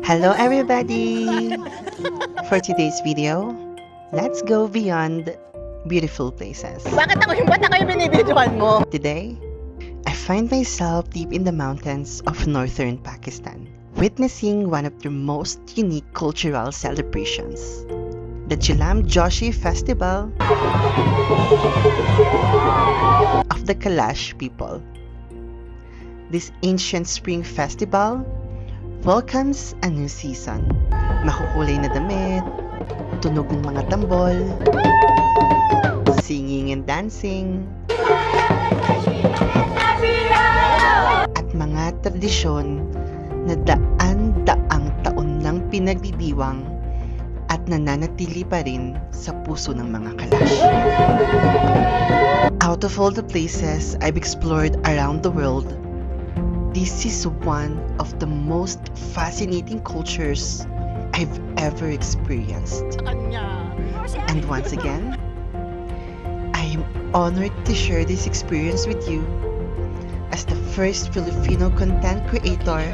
Hello everybody! For today's video, let's go beyond beautiful places. Ba't ako yung binibidyohan mo? Today, I find myself deep in the mountains of northern Pakistan, witnessing one of their most unique cultural celebrations, the Jilam Joshi Festival of the Kalash people. This ancient spring festival welcomes a new season. Makukulay na damit, tunog ng mga tambol, singing and dancing, at mga tradisyon na daan-daang taon nang pinagdidiwang at nananatili pa rin sa puso ng mga Kalash. Out of all the places I've explored around the world, this is one of the most fascinating cultures I've ever experienced. And once again, I am honored to share this experience with you as the first Filipino content creator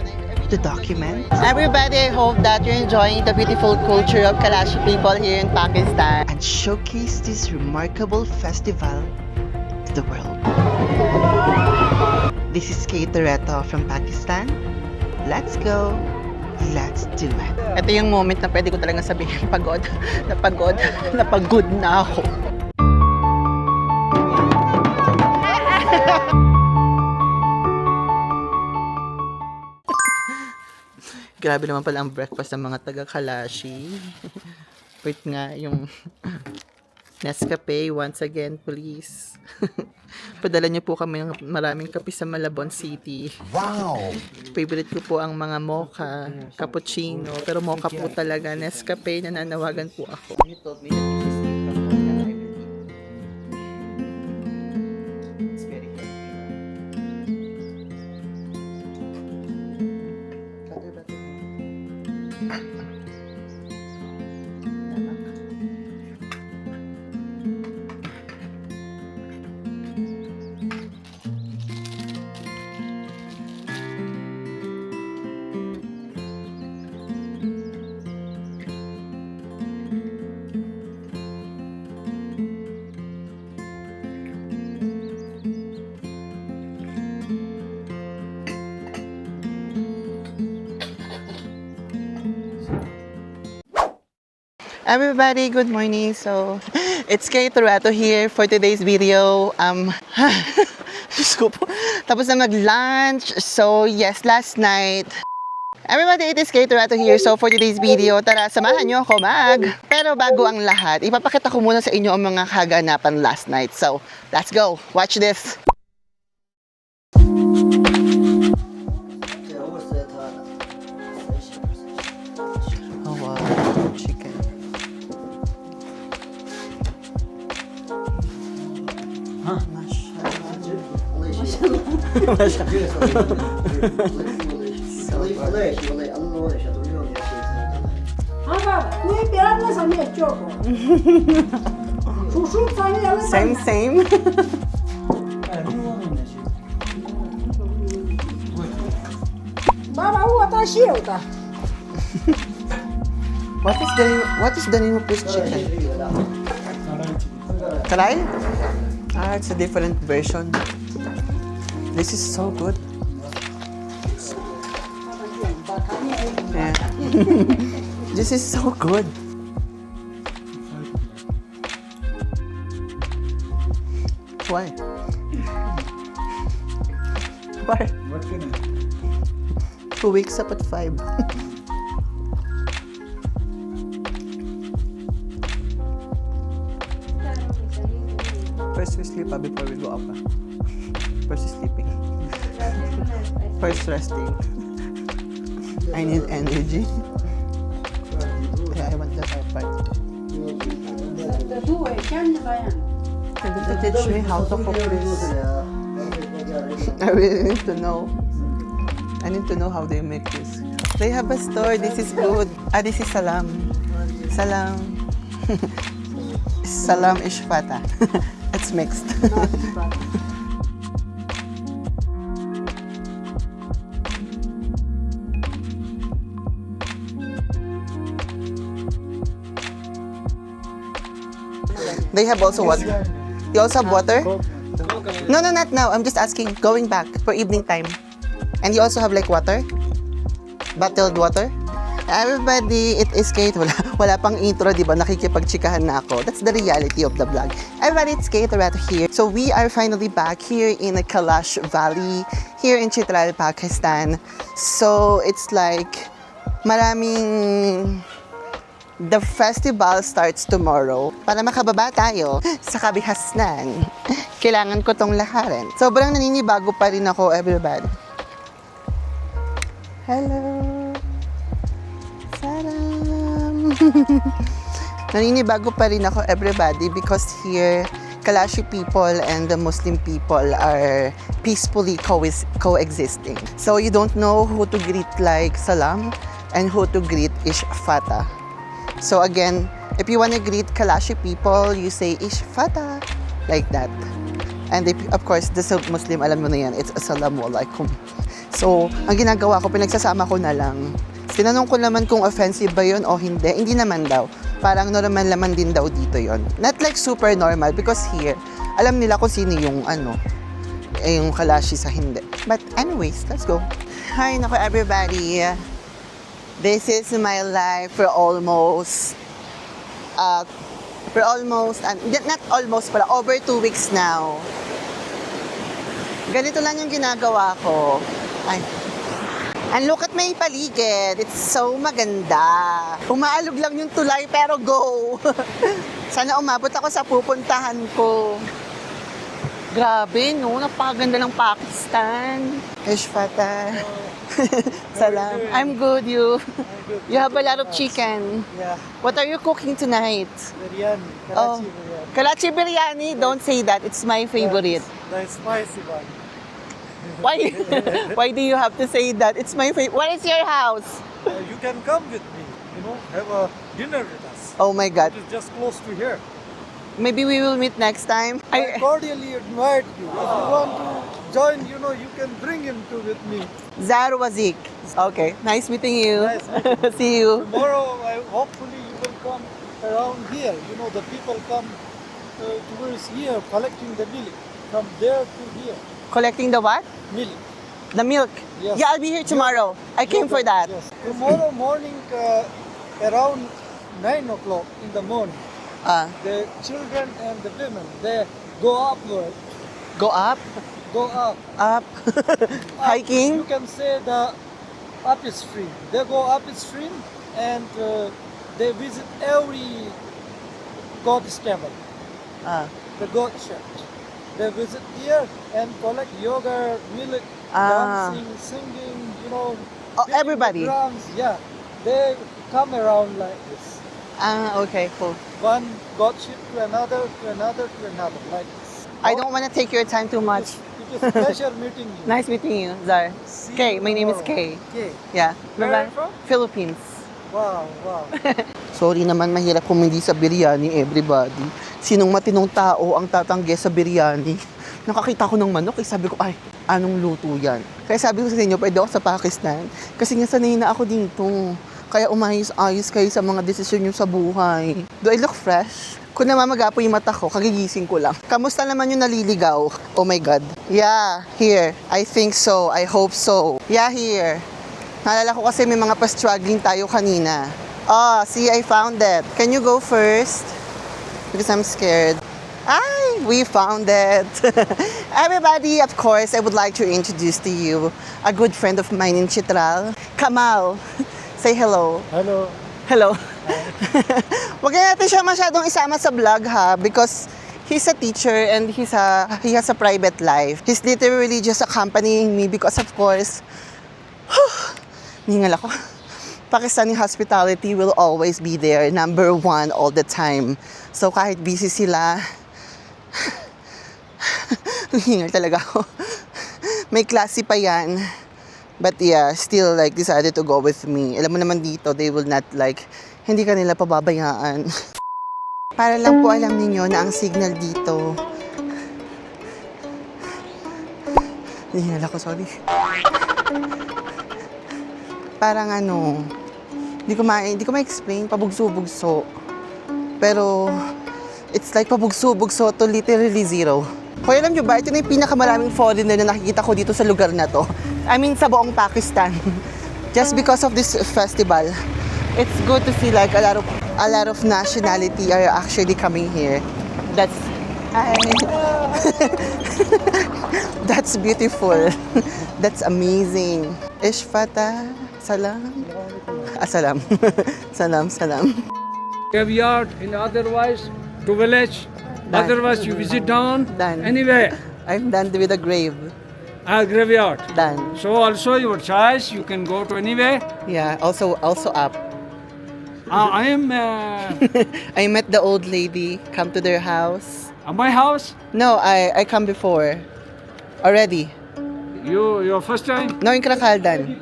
to document Everybody, I hope that you're enjoying the beautiful culture of Kalash people here in Pakistan. and showcase this remarkable festival to the world. This is Kay Toretto from Pakistan. Let's go. Let's do it. Ito yung moment na pwede ko talaga sabihin, napagod na ako. Grabe naman pala ang breakfast ng mga taga-Kalashi. Wait nga, yung Nescafe, once again, please. Padala niyo po kami ng maraming kape sa Malabon City. Wow! Favorite ko po ang mga mocha, cappuccino, pero mocha po talaga. Nescafe, nananawagan po ako. Everybody, good morning. So, it's Kay Toretto here for today's video. Diyos ko po. Tapos na mag-lunch. So, yes, last night. Everybody, it is Kay Toretto here. So, for today's video, tara, samahan nyo ako Pero bago ang lahat, ipapakita ko muna sa inyo ang mga kaganapan last night. So, let's go. Watch this. Oh, wow. Chicken. Same, same. What is the name of this chicken? Karay? Ah, it's a different version. This is so good. Yeah. This is so good. Why? Why? What can I? 2 weeks up at 5. First we sleep before we go up. First sleeping. First resting. I need energy. Yeah, I want that part. Can you teach me how to cook this? I really need to know. I need to know how they make this. They have a store. This is good. Ah, this is salam. Salam. Salam ishfata. It's mixed. They have also what? You also have water? No, not now. I'm just asking. Going back for evening time. And you also have like water? Bottled water? Everybody, it is Kate. Wala pang intro, di ba? Nakikipagchikahan na ako. That's the reality of the vlog. Everybody, it's Kate right here. So we are finally back here in Kailash Valley, here in Chitral, Pakistan. So it's like maraming... The festival starts tomorrow. Para makababa tayo sa kabihasnan, kailangan ko tong lakarin. Sobrang naninibago pa rin ako, everybody. Hello. Salam. Naninibago pa rin ako, everybody, because here, Kailashi people and the Muslim people are peacefully coexisting. So you don't know who to greet like salam and who to greet ish fata. So again, if you want to greet Kailashi people, you say ish fata, like that. And if, of course, the Muslim, alam mo na yan, it's assalamu alaikum. So, ang ginagawa ko, pinagsasama ko na lang. Tinanong ko naman kung offensive ba yun o hindi. Hindi naman daw. Parang normal naman din daw dito yon. Not like super normal because here, alam nila kung sino yung yung Kailashi sa hindi. But anyways, let's go. Hi, nako everybody. This is my life for almost, not almost, pero over 2 weeks now. Ganito lang yung ginagawa ko. Ay. And look at my paligid. It's so maganda. Umaalog lang yung tulay pero go. Sana umabot ako sa pupuntahan ko. Grabe, no? Napakaganda ng Pakistan. Ish fata. Salam. I'm good, you. You have a lot of chicken. Yeah, What are you cooking tonight? biryani, Oh, Karachi biryani. Karachi biryani. Don't say that. It's my favorite. The spicy one. Why? Why do you have to say that? It's my favorite. Where is your house? You can come with me, have a dinner with us. Oh my God. It is just close to here. Maybe we will meet next time. I cordially invite you. If you want to join, you can bring him with me. Zar Wazik. Okay. Nice meeting you. Nice meeting you. See you. Tomorrow, hopefully you will come around here. The people come towards here collecting the milk. From there to here. Collecting the what? Milk. The milk. Yes. Yeah, I'll be here tomorrow. I came for that. Yes. Tomorrow morning, around 9 o'clock in the morning, the children and the women, they go upward, Go up. go up. Up. Hiking. You can say the upstream. They go upstream and they visit every God's temple, the God church. They visit here and collect yoga, milk, dancing, singing, Oh, beating everybody. the drums. Yeah, they come around like this. Okay, cool. One God ship to another, like this. I don't want to take your time too much. It is a pleasure meeting you. Nice meeting you, Zar. See Kay, you my name is tomorrow. Kay. Kay. Yeah. Where are Bye-bye. you from? Philippines. Wow, wow. Sorry naman, mahirap humindi sa biryani, everybody. Sinong matinong tao ang tatanggi sa biryani? Nakakita ko ng manok, sabi ko, ay, anong luto yan? Kaya sabi ko sa inyo, pwede ako sa Pakistan. Kasi nga sanay na ako dito. Kaya umayos-ayos kayo sa mga desisyon nyo sa buhay. Do I look fresh? Kung namamagapo yung mata ko, kagigising ko lang. Kamusta naman yung naliligaw? Oh my God. Yeah, here. I think so. I hope so. Yeah, here. Naalala ko kasi may mga pa-struggling tayo kanina. See, I found it. Can you go first? Because I'm scared. Ay, we found it. Everybody, of course, I would like to introduce to you a good friend of mine in Chitral, Kamal. Say hello. Hello. Hello. Wag na natin siya masyadong isama sa vlog ha, because he's a teacher and he has a private life. He's literally just accompanying me because of course, ningal ako. Pakistani hospitality will always be there, number 1 all the time. So kahit busy sila, hingal talaga ako. May klase pa yan. But yeah, still like decided to go with me. Alam mo naman dito, they will not hindi ka nila pababayaan. Para lang po alam ninyo na ang signal dito. Hingal ako, sorry. Parang hindi ko ma-explain, pabugso-bugso. Pero It's like pabugso-bugso to literally zero. Hoy, alam nyo ba, ito na yung pinakamaraming foreigner na nakikita ko dito sa lugar na to. I mean, sa buong Pakistan. Just because of this festival. It's good to see like a lot of nationality are actually coming here. That's hi. That's beautiful. That's amazing. Ishfata, salam. Salam. Salam. Graveyard, in otherwise to village, Done. otherwise you visit down, Done. anywhere, I'm done with the grave. graveyard. Done. So also your choice, you can go to anywhere. Yeah, also up. I am I met the old lady, come to their house. at my house. No, I come before. Already. Your first time. No, in Krakaldan.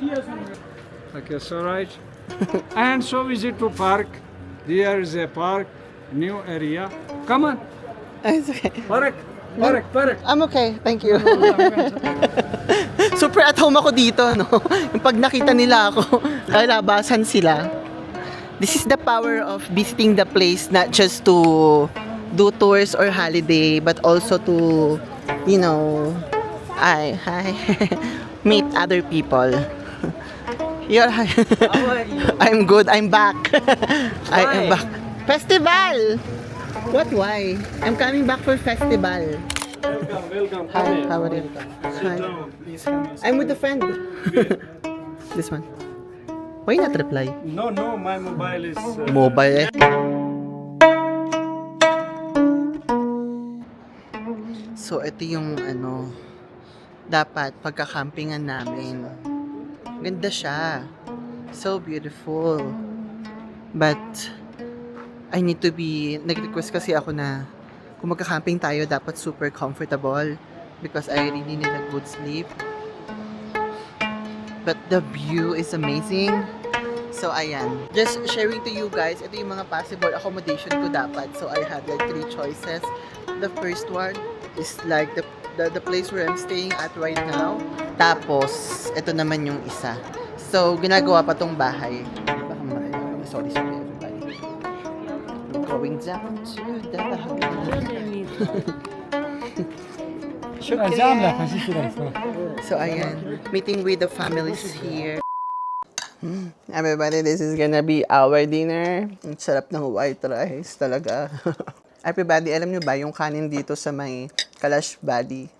Okay, so right. And so visit to park. There is a park, new area. Come on, It's okay. park. I'm okay, thank you. Super at home ako dito, no? Yung pag nakita nila ako, lalabasan sila. This is the power of visiting the place, not just to do tours or holiday, but also to, you know, hi, meet other people. You're hi. How are you? I'm good. I'm back. I am back. Festival. What? Why? I'm coming back for festival. Welcome. Hi. How are you? Hi. I'm with a friend. This one. Why not reply? No, my mobile is. Mobile. So ito yung dapat pagkakampingan namin. Ganda siya. So beautiful. But, I need to be, nag-request kasi ako na kung magka-camping tayo, dapat super comfortable because I really need a good sleep. But the view is amazing. So, ayan. Just sharing to you guys, ito yung mga possible accommodation ko dapat. So, I had like 3 choices. The first one is like the place where I'm staying at right now. Tapos, ito naman yung isa. So, ginagawa pa tong bahay. Baka sorry everybody. We're going down to the So, ayan. Meeting with the families here. Everybody, this is gonna be our dinner. Ang sarap ng white rice talaga. Everybody, alam nyo ba, yung kanin dito sa may Kalash Valley,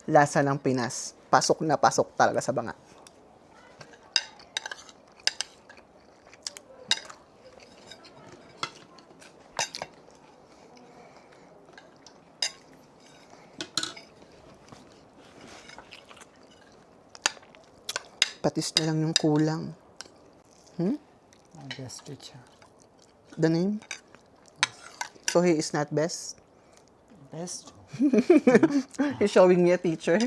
lasa ng Pinas. Pasok na pasok talaga sa banga. Patis na lang yung kulang. Best picture. The name? So he is not best? Best. He's showing me a teacher.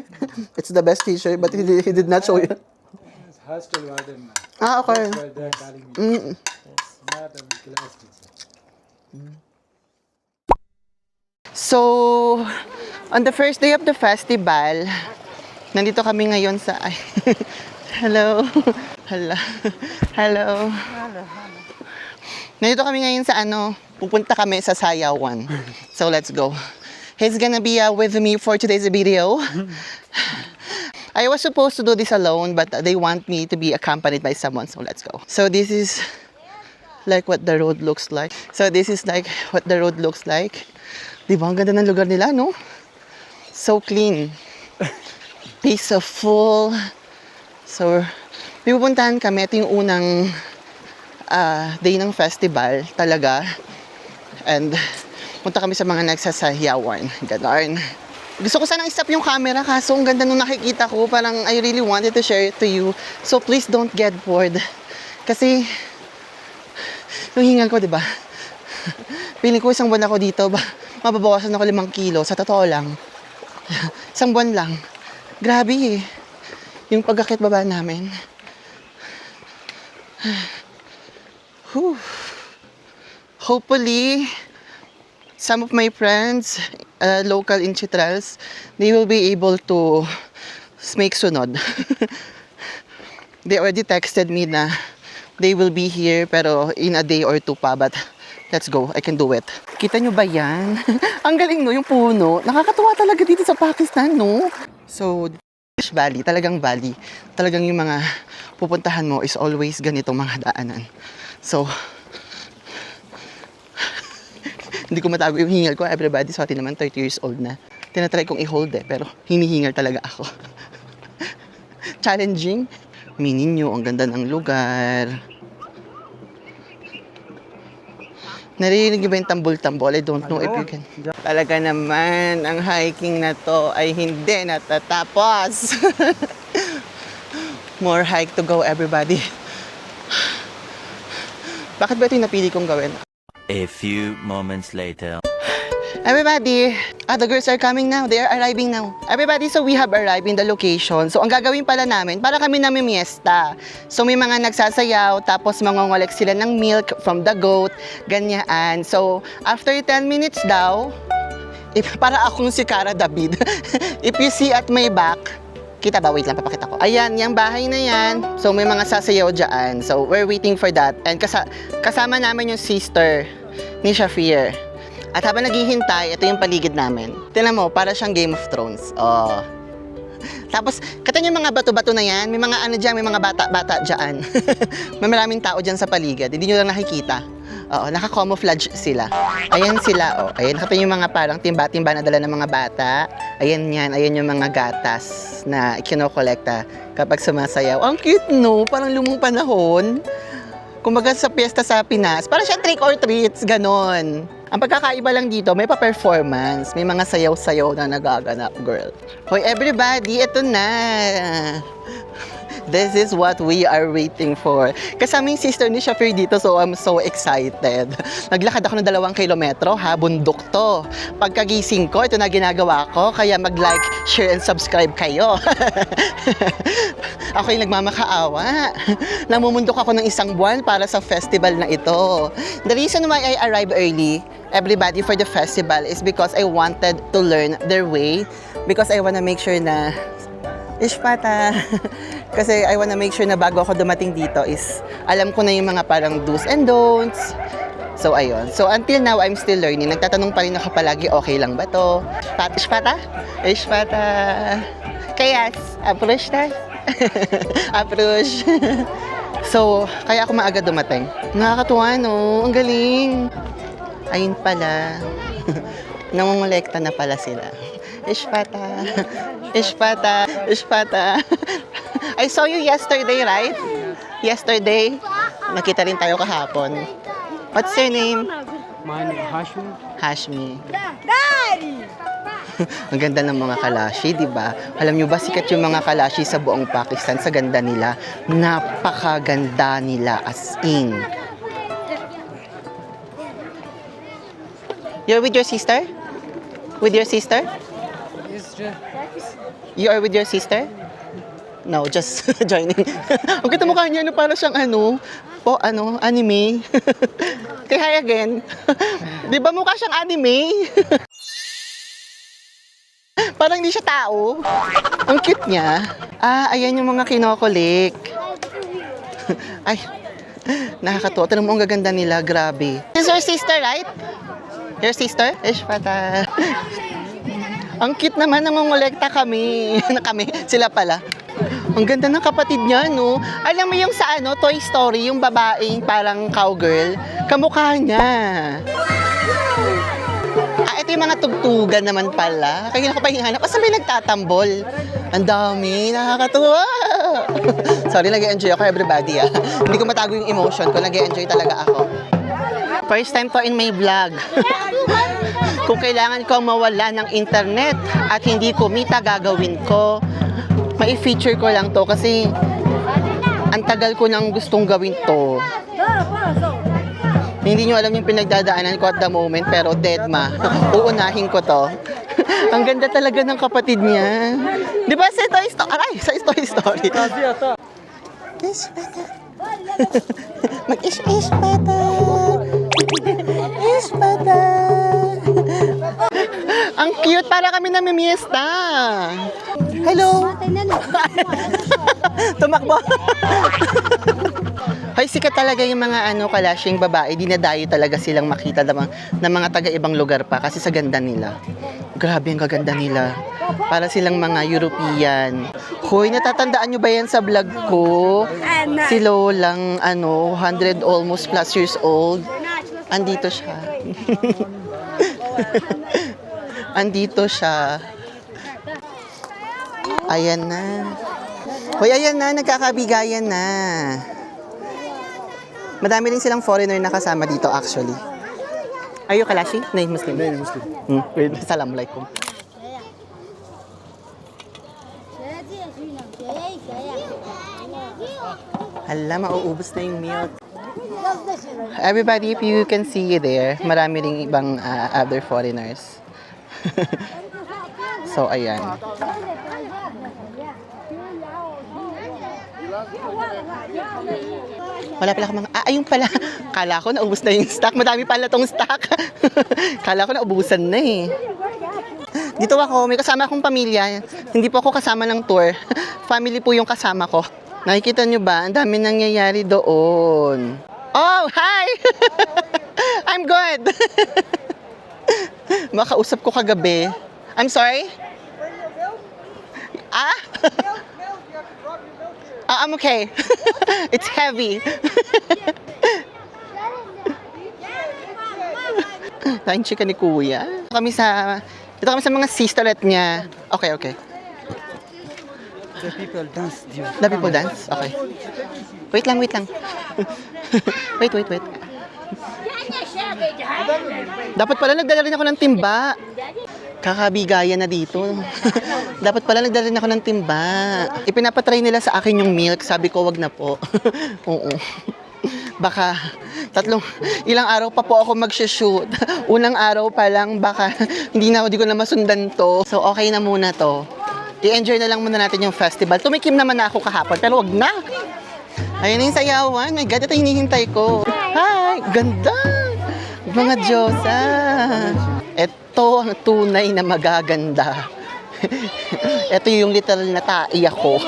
It's the best teacher, but he did not show you. Hostel warden. Ah, okay. They're calling me. Yes. Not a class teacher. So, on the first day of the festival, nandito kami ngayon sa... Ay, hello. Hello. Nandito kami ngayon sa pupunta kami sa Sayawan. So, let's go. He's gonna be with me for today's video. I was supposed to do this alone, but they want me to be accompanied by someone, so let's go. So, this is like what the road looks like. Di ba? Ang ganda ng lugar nila, no? So clean. Peaceful. So, pipupuntahan kami. Ito yung unang day ng festival talaga. And, punta kami sa mga nagsasayawan. Ganon. Gusto ko sanang i-stop yung camera kaso ang ganda nung nakikita ko. Parang I really wanted to share it to you. So, please don't get bored. Kasi, yung hingal ko, di ba? Piling ko isang buwan ako dito, mababawasan ako 5 kilo. Sa totoo lang. Isang buwan lang. Grabe eh. Yung pagkakit baba namin. Whew. Hopefully, some of my friends, local in Chitrals, they will be able to make sunod. They already texted me na they will be here pero in a day or 2 pa, but Let's go. I can do it. Kita nyo ba yan? Ang galing no, yung puno. Nakakatuwa talaga dito sa Pakistan, no? So, valley, talagang valley. Talagang yung mga pupuntahan mo is always ganitong mga daanan. So, hindi ko matago yung hingal ko. Everybody, sorry naman, 30 years old na. Tinatry kong i-hold pero hinihingal talaga ako. Challenging. Minin nyo, ang ganda ng lugar. Naririnig ba yung tambol-tambol? I don't know if you can. Talaga naman, ang hiking na to ay hindi natatapos. More hike to go, everybody. Bakit ba ito yung napili kong gawin? A few moments later. Everybody, the girls are coming now. They are arriving now. Everybody, so we have arrived in the location. So ang gagawin pala namin, para kami namimiesta. So may mga nagsasayaw, tapos mangongolek sila ng milk from the goat, ganyan. So after 10 minutes daw, para akong si Cara David. If you see at my back, kita ba? Wait lang, papakita ko. Ayan, yung bahay na yan. So may mga sasayaw dyan. So we're waiting for that. And kasama namin yung sister ni Shafir. At habang naghihintay, ito yung paligid namin. Tingnan mo, para siyang Game of Thrones. Oh. Tapos, kita niyo yung mga bato-bato na yan? May mga ano dyan, may mga bata-bata dyan. May maraming tao dyan sa paligid. Hindi nyo lang nakikita. Oo, naka-camouflage sila. Ayan sila, oh. Ayan, nakita yung mga parang timba-timba na dala ng mga bata. Ayan yan, ayan yung mga gatas na kinokolekta kapag sumasayaw. Ang cute, no? Parang lumang panahon. Kumbaga sa piyesta sa Pinas, parang siya trick or treats, ganon. Ang pagkakaiba lang dito, may pa-performance. May mga sayaw-sayaw na nagaganap, girl. Hoy, everybody, ito na. This is what we are waiting for. Kasama yung sister ni Shafir dito, so I'm so excited. Naglakad ako ng 2 kilometro, ha? Bundok to. Pagkagising ko, ito na ginagawa ko, kaya mag-like, share, and subscribe kayo. Ako yung nagmamakaawa. Namumundok ako ng 1 buwan para sa festival na ito. The reason why I arrived early, everybody, for the festival is because I wanted to learn their way. Because I wanna make sure na Ishpata. Kasi I wanna make sure na bago ako dumating dito is alam ko na yung mga parang do's and don'ts. So, ayun. So, until now, I'm still learning. Nagtatanong pa rin ako palagi, okay lang ba to? Ishpata? Ishpata. Kayas. Approach na. Approach. So, kaya ako maaga dumating. Nakakatuwa, no? Ang galing. Ayun pala. Namumulekta na pala sila. Ishpata. Ishpata. Ishpata. I saw you yesterday, right? Yesterday. Nakita rin tayo kahapon. What's your name? My name is Hashmi. Hashmi. Ang ganda ng mga kalashi, di ba? Alam nyo ba, sikat yung mga kalashi sa buong Pakistan sa ganda nila. Napakaganda nila, as in. You're with your sister? With your sister? You are with your sister? No, just joining. Ang kita mukha niya, para siyang anime. Say hi again. Di ba mukha siyang anime? Parang hindi siya tao. Ang cute niya. Ayan yung mga kinokolik. Ay, nakakatuwa. Tanong mo, ang gaganda nila. Grabe. This is your sister, right? Your sister? Ishpata. Ang cute naman, namumulekta kami. Sila pala. Ang ganda ng kapatid niya, no? Alam mo yung sa Toy Story, yung babaeng parang cowgirl, kamukha niya. Ito yung mga tugtugan naman pala. Kaya ako pa hinahanap. Basta may nagtatambol. Ang dami, nakakatuwa. Sorry, nag-enjoy ako, everybody, Hindi ko matago yung emotion ko, nag-enjoy talaga ako. First time to in my vlog. Kung kailangan ko mawala ng internet at hindi kumita, gagawin ko. Mai-feature ko lang to kasi ang tagal ko nang gustong gawin to. Hindi nyo alam yung pinagdadaanan ko at the moment, pero deadma. Uunahin ko to. Ang ganda talaga ng kapatid niya. Di ba sa Toy Story? Aray, sa Toy Story. Ishpata. Mag-ishpata. Ishpata. Ang cute, para kami namimiesta. Hello. Tumakbo. Hoy, sikat talaga yung mga kalashing babae, dinadayo talaga silang makita ng mga taga-ibang lugar pa kasi sa ganda nila. Grabe ang gaganda nila. Para silang mga European. Hoy, natatandaan nyo ba yan sa vlog ko? Si Lolang, 100 almost plus years old. Andito siya. Andito siya. Ayan na. Hoy, ayan na, nagkakabigayan na. Madami rin silang foreigner na kasama dito actually. Are you Kalashi? No, Muslim. No, Muslim. Wait, Assalamualaikum. Hala, mauubos na yung milk. Everybody, if you can see there, marami ring ibang other foreigners. So, ayan. Wala pala akong mga... ayun pala. Kala ko naubos na yung stock. Madami pala tong stock. Kala ko naubusan na eh. Dito ako, may kasama akong pamilya. Hindi po ako kasama ng tour. Family po yung kasama ko. Nakikita nyo ba? Ang dami nangyayari doon. Oh, hi! I'm good. Makausap ko kagabi. I'm sorry? I'm okay. It's heavy. Kain chika ni Kuya. Dito kami sa mga sisterette niya. Okay, okay. The people dance. The people dance? Okay. Wait lang. wait. Dapat pala nagdala rin ako ng timba. Kakabigayan na dito. Dapat pala nagdala rin ako ng timba. Ipinapatry nila sa akin yung milk. Sabi ko, wag na po. Oo. Baka ilang araw pa po ako mag-shoot. Unang araw pa lang, baka hindi ko na masundan to. So, okay na muna to. I-enjoy na lang muna natin yung festival. Tumikim naman na ako kahapon, pero wag na. Ayun na yung sayawan. My God, ito yung hinihintay ko. Hi! Ganda! Mga Diyosa. Ito ang tunay na magaganda. Ito yung literal na tai ako.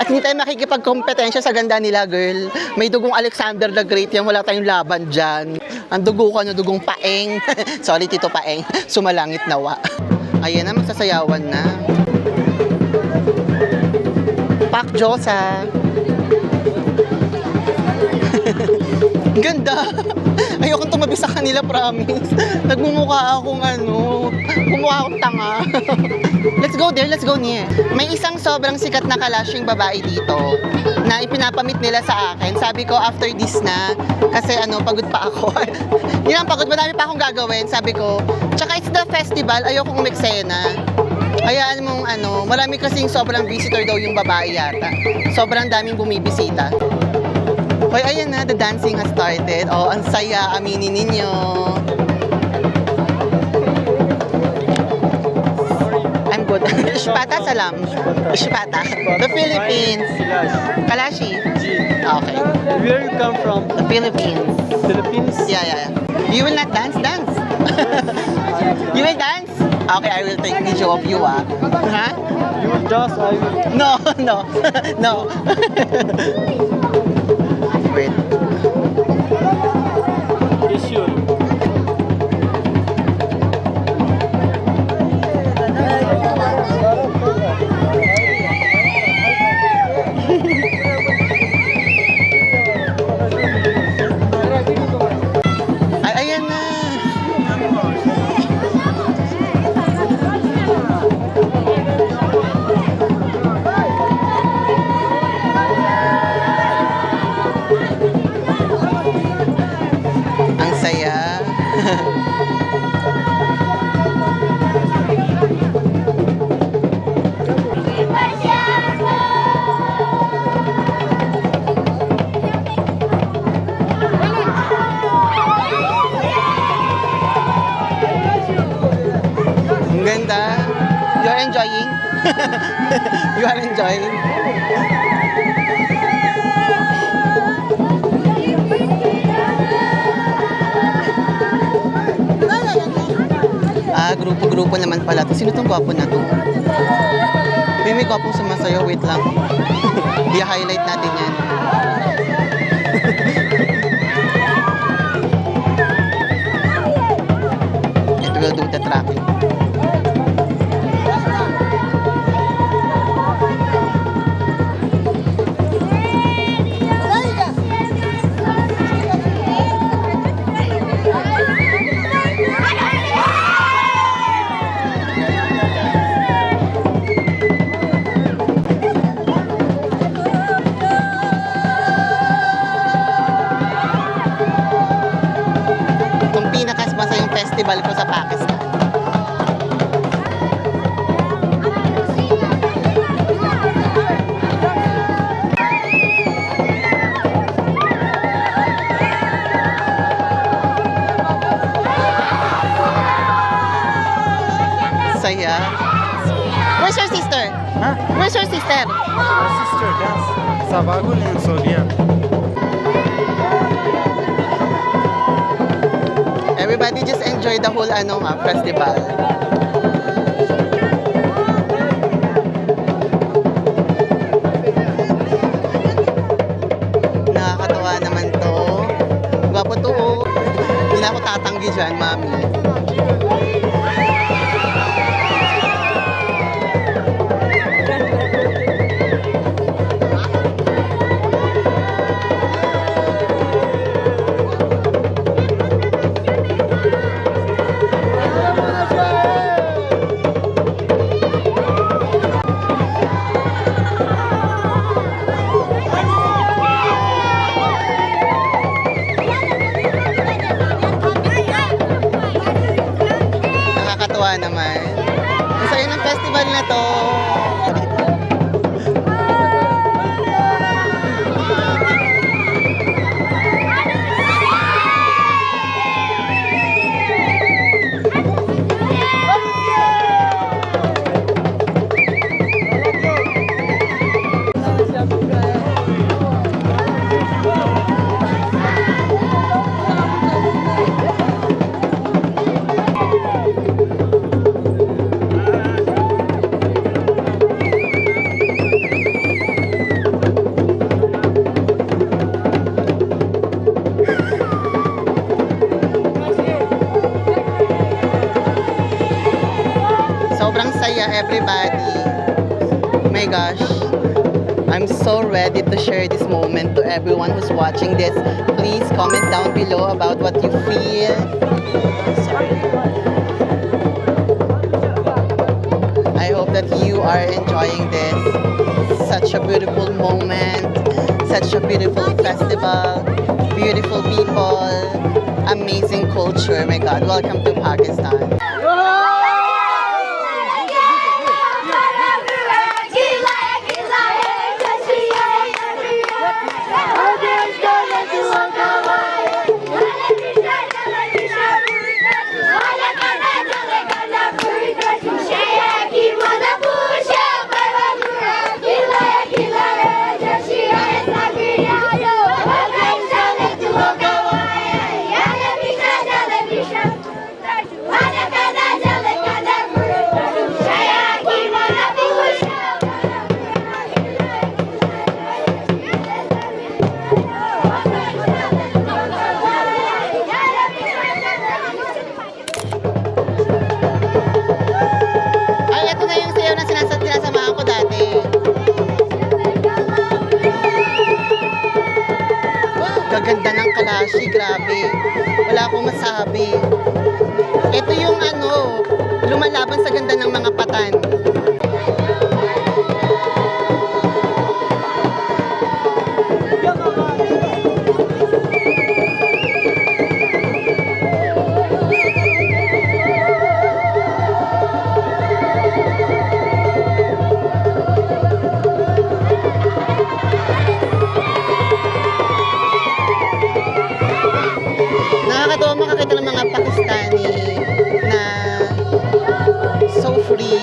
At hindi tayo makikipagkompetensya sa ganda nila, girl. May dugong Alexander the Great yan, wala tayong laban dyan. Ang dugo ko, dugong paeng. Sorry, Tito Paeng. Sumalangit nawa. Ayan na, magsasayawan na. Pak Diyosa. Ganda. Ayokong tumabi sa kanila, promise. Nagmumukha akong kumukha akong tanga. Let's go there, let's go near. May isang sobrang sikat na kalashing babae dito na ipinapamit nila sa akin. Sabi ko, after this na, kasi pagod pa ako. Hindi lang pagod, madami pa akong gagawin. Sabi ko, tsaka it's the festival, ayokong umeksena. Hayaan mong marami kasing sobrang visitor daw yung babae yata. Sobrang daming bumibisita. Hoy, ayan na, the dancing has started. Oh, ang saya, aminin ninyo. I'm good. Ishpata, salam. Ishpata. The Philippines. Kalashi. Okay. Where you come from? The Philippines. Philippines? Yeah. You will not dance? Dance. You will dance? Okay, I will take video of you, Huh? You will dance, I will. No. Wait. Yes, sure. Ayan na. Ang saya. Ang ganda. You're enjoying? You are enjoying? Grupo-grupo naman pala to. Sino tong gwapo na to? May gwapong sumasayo. Wait lang. I-highlight natin yan. festival ko sa Pakistan. Saya. Where's your sister? Huh? Where's your sister? My sister dance Sabagul in Saudiya. Everybody just enjoy the whole festival. Nakakatawa naman to. Gwapo to. Hindi na ako tatanggi dyan, mami. Nakakatawa naman. Masaya ng festival na to. Sobrang saya, everybody. Oh my gosh. I'm so ready to share this moment to everyone who's watching this. Please comment down below about what you feel. I hope that you are enjoying this. Such a beautiful moment. Such a beautiful festival. Beautiful people. Amazing culture. My God, welcome to Pakistan. Gaganda ng Kalashi, grabe. Wala akong masabi. Ito yung lumalaban sa ganda ng mga patan. Nakakatawa makakita ng mga Pakistani na so free,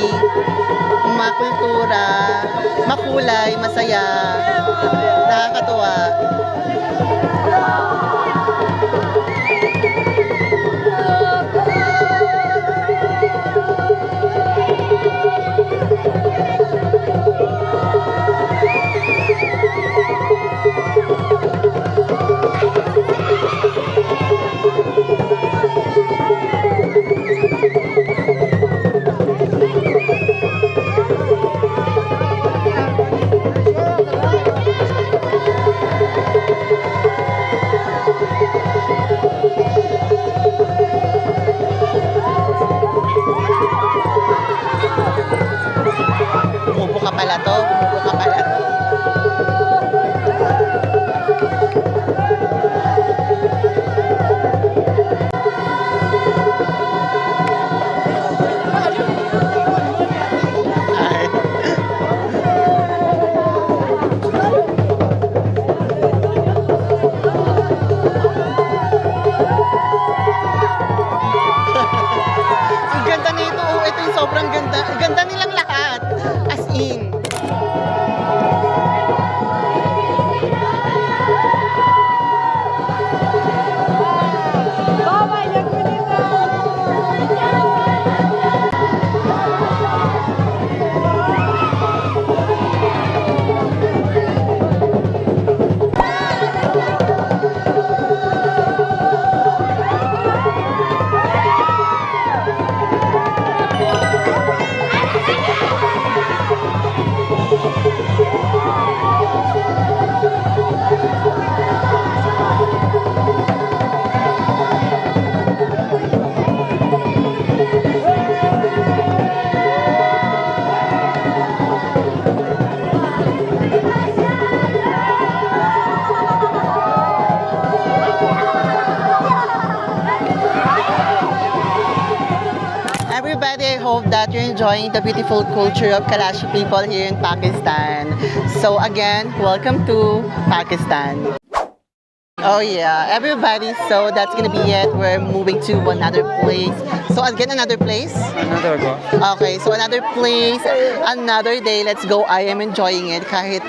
you're enjoying the beautiful culture of Kalashi people here in Pakistan. So again, welcome to Pakistan. Oh yeah, everybody, so that's gonna be it. We're moving to another place. So again, another place? Another go. Okay, so another place, another day, let's go. I am enjoying it. Kahit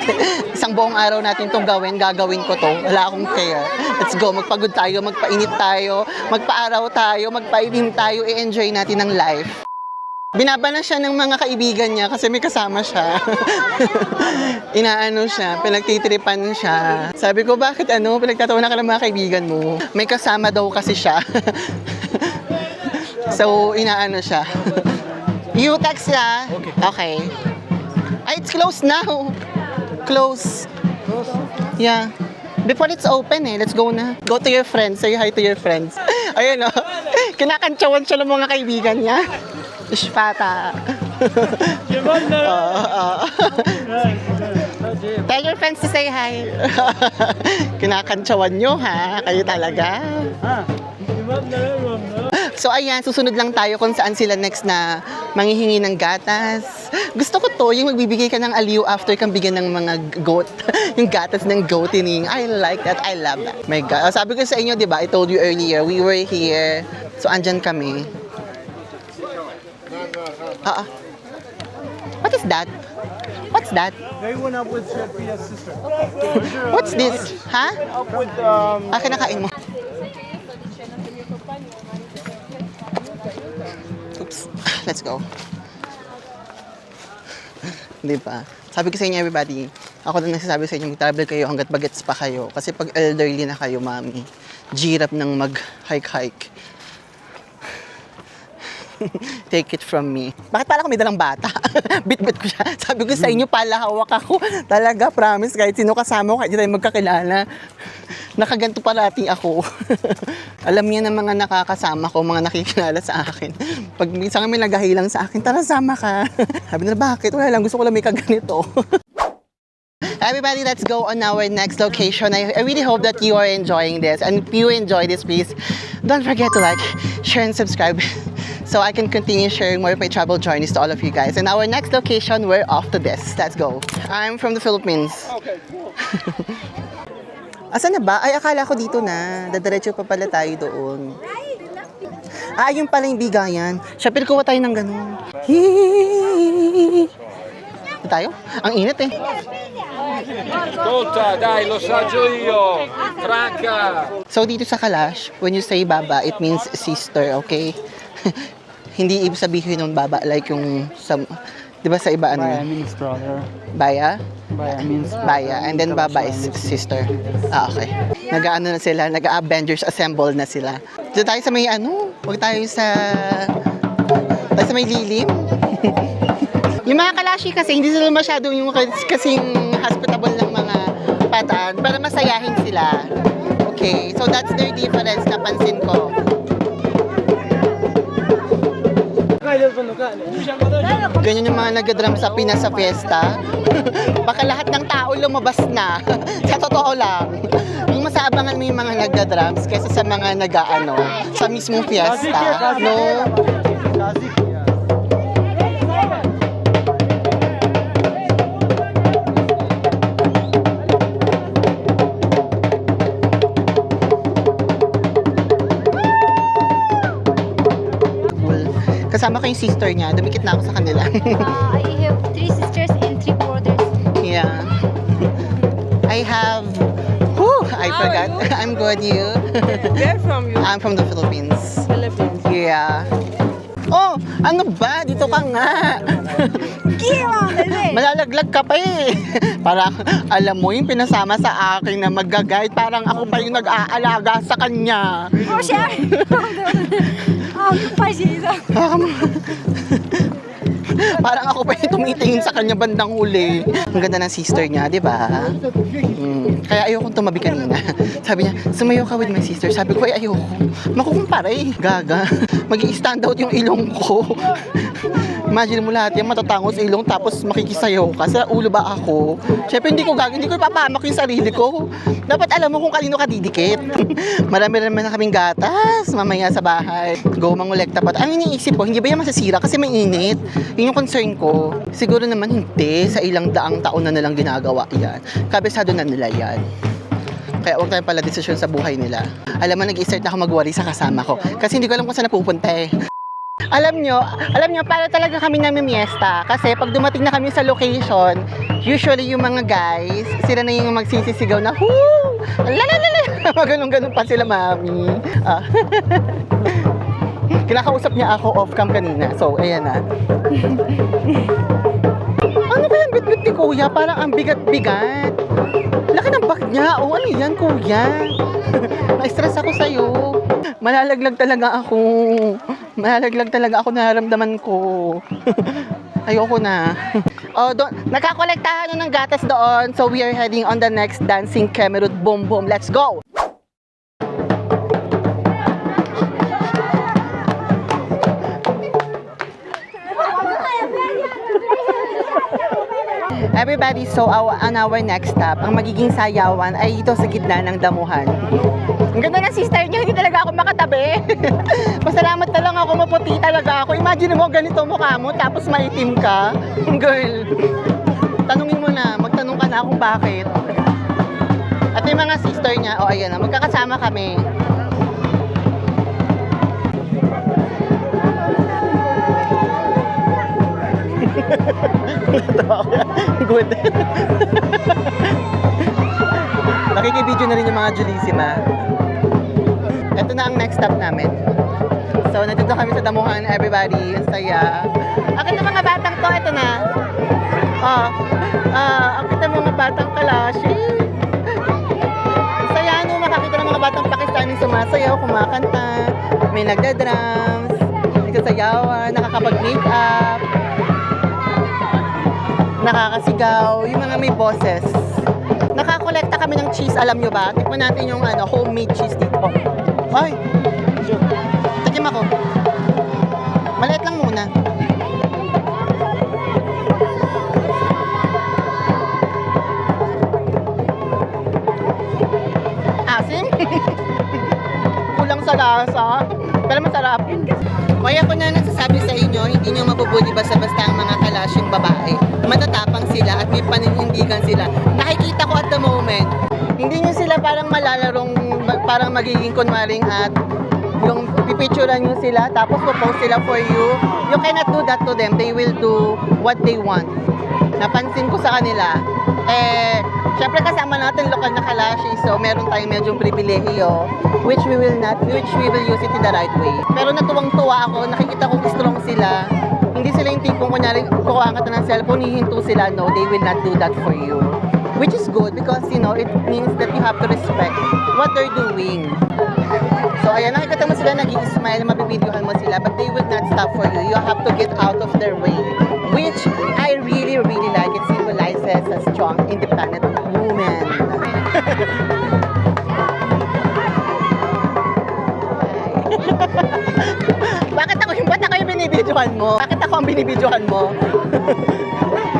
isang buong araw natin itong gagawin ko to. Wala akong care. Let's go, magpagod tayo, magpainit tayo, magpaaraw tayo, magpailim tayo, i-enjoy natin ang life. Binabanan siya ng mga kaibigan niya kasi may kasama siya. Inaano siya, pinagtitripan siya. Sabi ko, bakit pinagtatawanan ka ng mga kaibigan mo? May kasama daw kasi siya. So, inaano siya. You text siya? Okay. Ay, it's closed now. Close. Yeah. Before it's open let's go na. Go to your friends, say hi to your friends. Ayun kinakantsawan siya ng mga kaibigan niya. Shpata. Tell your friends to say hi. Kinakantsawan nyo ha, kayo talaga. So ayan, susunod lang tayo kung saan sila next na manghihingi ng gatas. Gusto ko to, yung magbibigay ka ng aliw after kang bigyan ng mga goat. Yung gatas ng goatining. I like that, I love that. My God. Sabi ko sa inyo, di ba, I told you earlier, we were here. So andyan kami. What is that? What's that? They went up with Priya's sister. What's this? Ha? Up with Kinakain mo. Oops. Let's go. Di ba? Sabi ko sa inyo, everybody, ako na nagsasabi sa inyo, mag-travel kayo hanggat bagets pa kayo. Kasi pag elderly na kayo, mami, girap ng mag-hike-hike. Take it from me. Bakit pala ako may dalang bata? Bit-bit ko siya. Sabi ko sa inyo, palahawak ako. Talaga, promise, kahit sino kasama ko, kahit di tayo magkakilala. Nakaganto parati ako. Alam niya ng mga nakakasama ko, mga nakikilala sa akin. Pag minsan kami naghahilang sa akin, tara, sama ka. Sabi nila, bakit? Wala lang, gusto ko lang may kaganito. Everybody, let's go on our next location. I really hope that you are enjoying this. And if you enjoy this, please don't forget to like, share, and subscribe so I can continue sharing more of my travel journeys to all of you guys. And our next location, we're off to this. Let's go. I'm from the Philippines. Okay, cool. Asan na ba? Ay, akala ko dito na. Dadiretso pa pala tayo doon. Yun pala yung bigayan. Siyempre, kuha tayo ng ganun. Ito tayo? Ang init Ascolta, dai, lo saggio io. Franca. So, dito sa Kalash, when you say baba, it means sister, okay? Hindi ibig sabihin ng baba like yung sa, di ba sa iba Baya means brother. Baya? Baya means Baya. And then baba is sister. Okay. Nag-ano na sila, nag-Avengers Assemble na sila. Dito tayo sa may huwag tayo sa may lilim. Yung mga Kalashi kasi, hindi sila masyado yung kasing hospitable ng mga patan para masayahin sila. Okay, so that's their difference, napansin ko. Ganyan yung mga nag-drum sa Pinas sa fiesta. Baka lahat ng tao lumabas na. Sa totoo lang. Yung masaabangan mo yung mga nag-drums kaysa sa mga sa mismong fiesta. No? Kasama ko yung sister niya. Dumikit na ako sa kanila. I have 3 sisters and 3 brothers. Yeah. I have... I forgot. I'm good, you? Where from you? I'm from the Philippines. Philippines. Yeah. Oh, ano ba? Dito ka nga. Malalaglag ka pa Para, alam mo, yung pinasama sa akin na mag-guide, parang ako pa yung nag-aalaga sa kanya. Oh, siya! Parang ako pa yung tumitingin sa kanya bandang huli. Ang ganda ng sister niya, di ba? Kaya ayokong tumabi kanina. Sabi niya, sumayaw ka with my sister. Sabi ko, ay ayoko. Makukumpara eh. Gaga. Mag-i-stand out yung ilong ko. Imagine mo lahat yan, matatango sa ilong tapos makikisayaw ka. Sa ulo ba ako? Siyempre hindi ko gagawin, hindi ko ipapahamak yung sarili ko. Dapat alam mo kung kanino ka didikit. Marami naman na kaming gatas mamaya sa bahay. Go mangolekta pa. Ang iniisip ko, hindi ba yan masasira kasi mainit? Yun yung concern ko. Siguro naman hindi, sa ilang daang taon na nilang ginagawa yan. Kabisado na nila yan. Kaya huwag tayong pala desisyon sa buhay nila. Alam mo, nag-i-start na ako mag-worry sa kasama ko. Kasi hindi ko alam kung saan napupunta eh. Alam nyo, para talaga kami namimiesta. Kasi pag dumating na kami sa location, usually yung mga guys, sila na yung magsisisigaw na, whoo! Lalalala! Maganon-ganon pa sila, mami. Kinakausap niya ako off-cam kanina. So, ayan na. Ano kaya ang bit-bit ni kuya? Parang ang bigat-bigat. Laki ng bag niya. O, ano yan, kuya? Na-stress ako sa'yo. Malalaglag talaga ako. Nararamdaman ko. Ayoko na. Nakakolektahan ng gatas doon. So we are heading on the next dancing Kemerut Boom Boom. Let's go! Everybody, so on our next stop, ang magiging sayawan ay ito sa gitna ng damuhan. Ang ganda ng sister niya, hindi talaga ako makatabi. Pasalamat na lang ako, maputi talaga ako. Imagine mo, ganito mukha mo, tapos maitim ka. Girl, tanungin mo na, magtanong ka na kung bakit. At yung mga sister niya, ayan na, magkakasama kami. Good. Nakikibideo na rin yung mga Julissima. Ito na ang next stop namin. So, nandito kami sa damuhan, everybody. Ang saya. Akit ng mga batang to, ito na. Akit ng mga batang kalashi. Ang saya, no? Makakita ng mga batang Pakistani sumasayaw, kumakanta. May nagda-drums, nagsasayawan, nakakapag-make-up, nakakasigaw, yung mga may boses. Nakakolekta kami ng cheese, alam nyo ba? Tikman natin yung homemade cheese dito. Ay! Tikim ako. Maliit lang muna. Asim? Kulang sa lasa. Pero masarap. Kaya ko na nasasabi sa inyo, hindi nyo mabubuli basta-basta ang mga kalashing babae. Matatapang sila at may paninindigan sila. Nakikita ko at the moment, hindi nyo sila parang malalarong, parang magiging kunwaring at yung pipicturean nyo sila, tapos post sila for you. You cannot do that to them. They will do what they want. Napansin ko sa kanila. Syempre kasama natin lokal na kalashi, so meron tayong medyong pribilehiyo, which we will use it in the right way. Pero natuwang-tuwa ako, nakikita kong strong sila. Hindi sila yung tipong kunyari, kukuha ka ng cellphone, hihinto sila. No, they will not do that for you. Which is good because, you know, it means that you have to respect what they're doing. So, ayan, nakikita mo sila nag-i-smile, mabibidyohan mo sila, but they will not stop for you. You have to get out of their way. Which I really, really like. It symbolizes a strong, independent woman. Ba't ako yung binibidyohan mo? Bakit ako ang binibidyohan mo?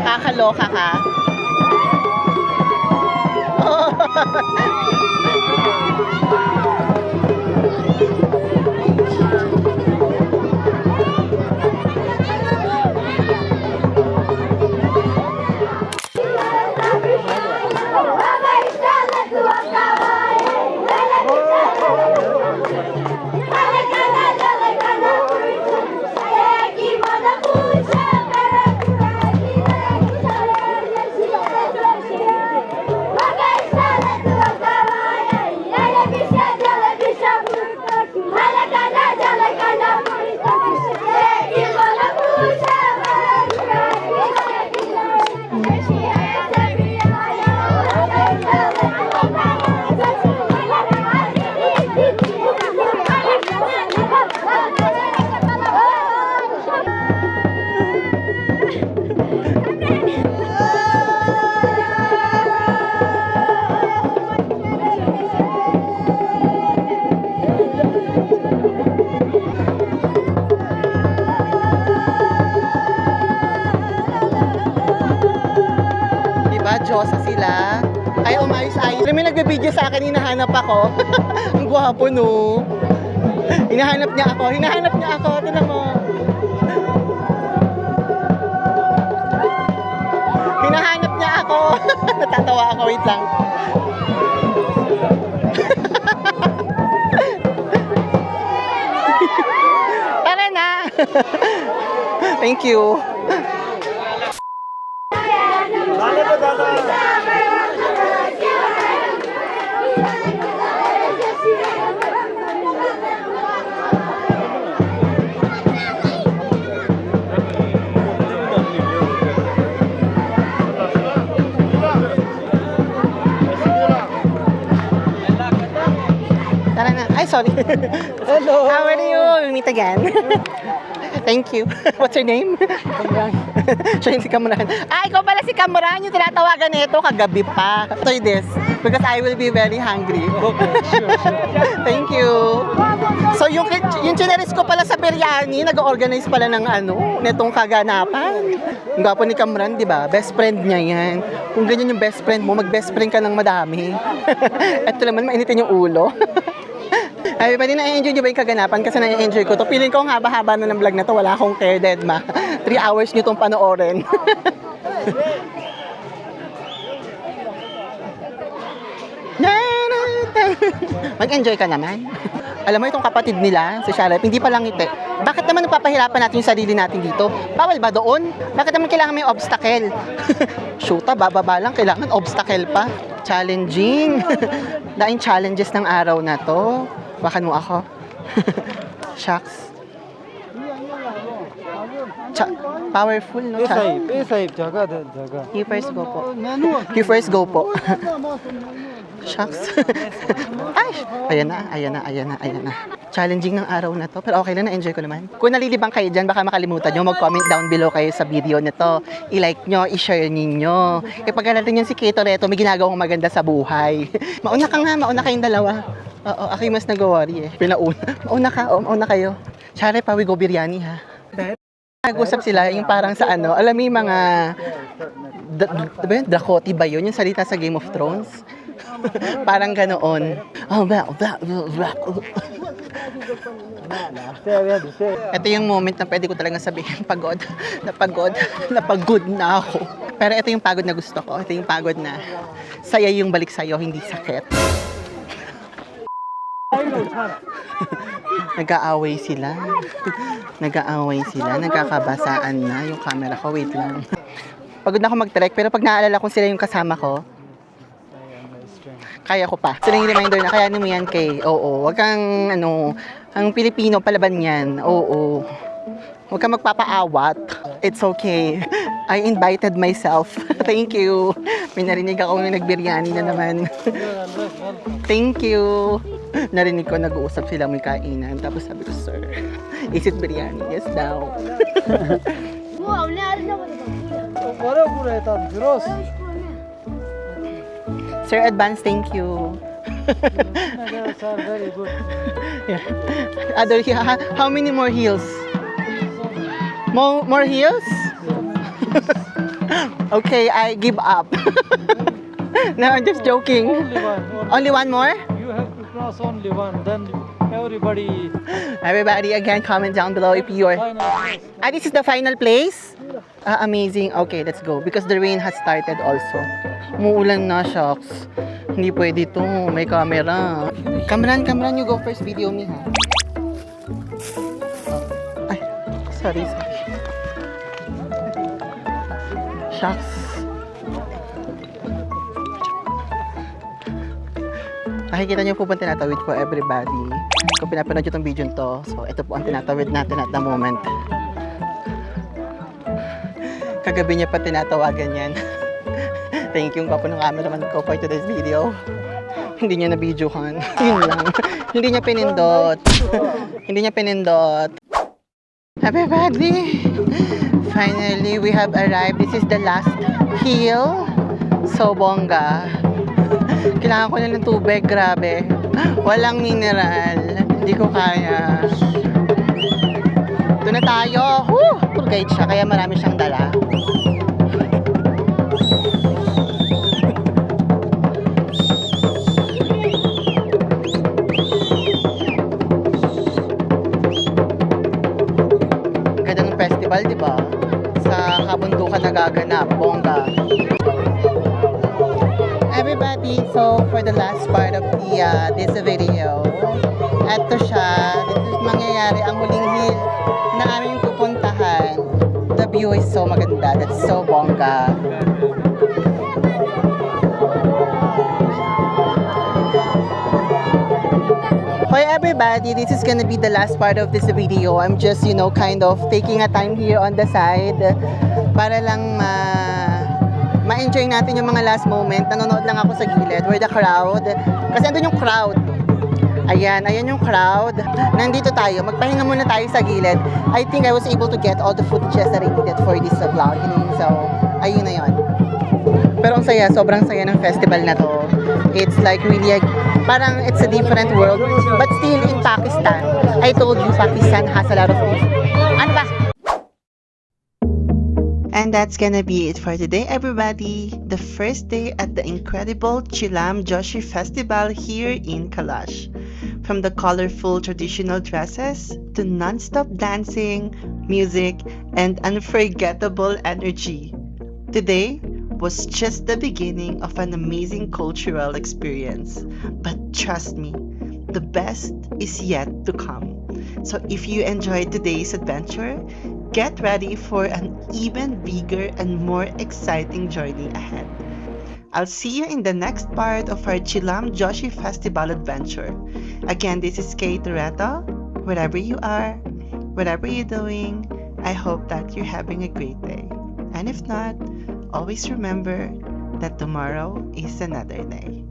Kakaloka ka? seryosa sila. Ay, umayos-ayos. May nagbe-video sa akin, hinahanap ako. Ang gwapo, no? Hinahanap niya ako. Tingnan mo. Hinahanap niya ako. Natatawa ako. Wait lang. Tara na. Thank you. Tara na. Ay, sorry. Hello. How are you? We meet again. Thank you. What's your name? Kamran. Siya yung si Kamran. Ah, ikaw pala si Kamran. Yung tinatawagan nito kagabi pa. Try this. Because I will be very hungry. Okay, sure. Thank you. So, yung chineris ko pala sa biryani, nag-organize pala ng netong kaganapan. Ang gwapo ni Kamran, di ba? Best friend niya yan. Kung ganyan yung best friend mo, mag-best friend ka ng madami. Ito naman, mainitin yung ulo. Ay, pwede na-enjoy nyo ba yung kaganapan? Kasi na-enjoy ko to. Feeling ko ang haba-haba na ng vlog na to. Wala akong care, Deadma. 3 hours nyo itong panoorin. Mag-enjoy ka naman. Alam mo, itong kapatid nila, si Sharep, hindi pa lang ngiti. Bakit naman napapahirapan natin yung sarili natin dito? Bawal ba doon? Bakit naman kailangan may obstacle? Shoota, bababa lang, kailangan obstacle pa. Challenging. Daing challenges ng araw na to. Bakan mo ako. Shucks. Powerful, no? You first go po. You first go po. Shucks. Ay! Ayan na. Challenging ng araw na to. Pero okay lang, na-enjoy ko naman. Kung nalilibang kayo dyan, baka makalimutan nyo. Mag-comment down below kayo sa video nito. I-like nyo, i-share ninyo. Kapag natin yung si Kay Toretto, may ginagawang maganda sa buhay. Mauna kayong dalawa. Oo, ako yung mas nag-worry eh. Mauna kayo. Siyempre pa, we go biryani ha. Nag-usap sila, yung parang sa alam mo yung mga Dakoti ba yun? Yung salita sa Game of Thrones? Parang ganoon. Ito yung moment na pwede ko talagang sabihin, pagod na ako. Pero ito yung pagod na gusto ko. Ito yung pagod na saya yung balik sa'yo, hindi sakit. Nag-aaway sila. Nagkakabasaan na yung camera ko. Wait lang. Pagod na ako mag-trek, pero pag naalala ko sila yung kasama ko, kaya ko pa. Sila yung reminder na kayanin mo yan, Kay. Oo. Huwag kang, ang Pilipino, palaban yan. Oo. Huwag kang magpapaawat. It's okay. I invited myself. Thank you. May narinig ako na nagbiryani na naman. Thank you. Narinig ko, nag-uusap sila may kainan. Tapos sabi ko, sir, is it biryani? Yes daw. Sir, advance, thank you. Very good. Yeah. How many more heels? More heels? Okay, I give up. No, I'm just joking. Only one more? You have to cross only one, then everybody. Everybody, again, comment down below if you're... This is the final place? Amazing. Okay, let's go. Because the rain has started also. Umuulan na, shucks. Hindi pwede to. May camera. Kamran, you go first. Video me, ha? Ay, sorry. Shucks. Nakikita niyo po ba tinatawid po everybody? Kung pinapanood nyo itong video to, so ito po ang tinatawid natin at the moment. Kagabi niya pa tinatawagan yan. Thank you, gwapo ng cameraman ko for today's video. Hindi niya na-videohan. Yun lang. Hindi niya pinindot. Everybody! Finally, we have arrived. This is the last hill. So, bongga. Kailangan ko na ng tubig. Grabe. Walang mineral. Hindi ko kaya. Ito na tayo. Tour guide siya, kaya marami siyang dala. magaganap, bongga. Everybody, so for the last part of this video, eto siya, dito mangyayari ang huling hill na aming pupuntahan. The view is so maganda, that's so bongga. Hi everybody, this is gonna be the last part of this video. I'm just, kind of taking a time here on the side para lang ma-enjoy natin yung mga last moment. Nanonood lang ako sa gilid where the crowd, kasi andun yung crowd. Ayan yung crowd. Nandito tayo, magpahinga muna tayo sa gilid. I think I was able to get all the footages that I needed for this vlogging. So, ayun na yun. Pero ang saya, sobrang saya ng festival na to. It's like really, parang it's a different world. But still in Pakistan. I told you, Pakistan has a lot of things. Ano ba? And that's gonna be it for today, everybody. The first day at the incredible Chilam Joshi Festival here in Kalash. From the colorful traditional dresses to non-stop dancing, music, and unforgettable energy. Today was just the beginning of an amazing cultural experience. But trust me, the best is yet to come. So if you enjoyed today's adventure, get ready for an even bigger and more exciting journey ahead. I'll see you in the next part of our Chilam Joshi Festival adventure. Again, this is Kay Toretto. Wherever you are, whatever you're doing, I hope that you're having a great day. And if not, always remember that tomorrow is another day.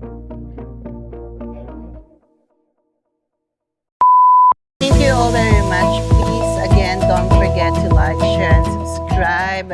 Thank you all very much. Please, again, don't forget to like, share, and subscribe.